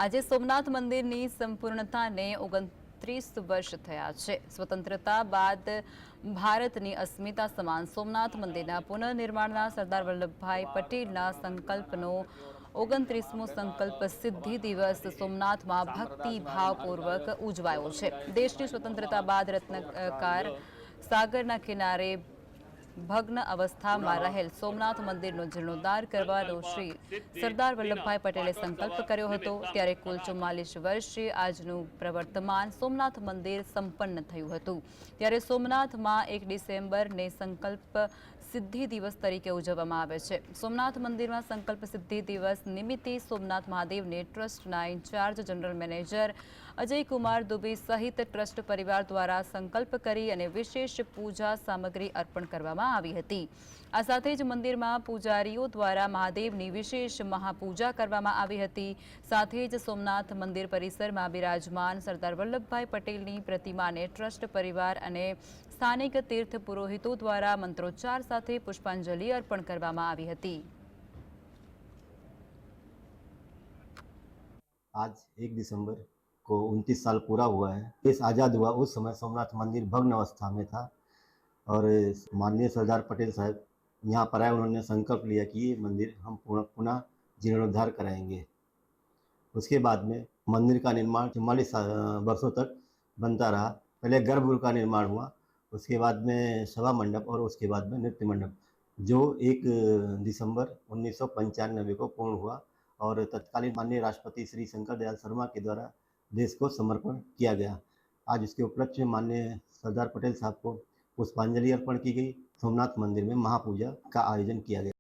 આજે સોમનાથ મંદિરની સંપૂર્ણતાને 29 વર્ષ થયા છે। સ્વતંત્રતા બાદ ભારતની અસ્મિતા સમાન સોમનાથ મંદિરના પુનઃનિર્માણના સરદાર વલ્લભભાઈ પટેલના સંકલ્પનો 29મો સંકલ્પ સિદ્ધિ દિવસ સોમનાથમાં ભક્તિભાવપૂર્વક ઉજવાયો છે। દેશની સ્વતંત્રતા બાદ રત્નકાર સાગરના કિનારે ભગ્ન અવસ્થામાં રહેલ સોમનાથ મંદિરનો જીર્ણોદ્ધાર કરવાનો શ્રી સરદાર વલ્લભભાઈ પટેલે સંકલ્પ કર્યો હતો। ત્યારે કુલ 44 વર્ષે આજનું પ્રવર્તમાન સોમનાથ મંદિર સંપન્ન થયું હતું। ત્યારે સોમનાથમાં 1 ડિસેમ્બરને સંકલ્પ સિદ્ધિ દિવસ તરીકે ઉજવવામાં આવે છે। સોમનાથ મંદિરમાં સંકલ્પ સિદ્ધિ દિવસ નિમિત્તે સોમનાથ મહાદેવને ટ્રસ્ટના incharge general manager Ajaykumar Dubey સહિત ટ્રસ્ટ પરિવાર દ્વારા સંકલ્પ કરી અને વિશેષ પૂજા સામગ્રી અર્પણ કરવામાં આવી હતી। આ સાથે જ મંદિરમાં પૂજારીઓ દ્વારા મહાદેવની વિશેષ મહાપૂજા કરવામાં આવી હતી। સાથે જ સોમનાથ મંદિર પરિસરમાં બિરાજમાન સરદાર વલ્લભભાઈ પટેલની પ્રતિમાને ટ્રસ્ટ પરિવાર અને સ્થાનિક તીર્થ પુરોહિતો દ્વારા મંત્રોચ્ચાર સાથે પુષ્પાંજલિ અર્પણ કરવામાં આવી હતી। आज 1 दिसंबर को 29 साल पूरा हुआ है। देश आज़ाद हुआ उस समय सोमनाथ मंदिर भग्न अवस्था में था और माननीय सरदार पटेल साहब यहाँ पर आए। उन्होंने संकल्प लिया कि ये मंदिर हम पुनः जीर्णोद्धार कराएंगे। उसके बाद में मंदिर का निर्माण 44 वर्षों तक बनता रहा। पहले गर्भगृह का निर्माण हुआ, उसके बाद में सभा मंडप और उसके बाद में नृत्य मंडप, जो 1 दिसंबर 1995 को पूर्ण हुआ और तत्कालीन माननीय राष्ट्रपति श्री शंकर दयाल शर्मा के द्वारा देश को समर्पण किया गया। आज इसके उपलक्ष्य में माननीय सरदार पटेल साहब को पुष्पांजलि अर्पण की गई। सोमनाथ मंदिर में महापूजा का आयोजन किया गया।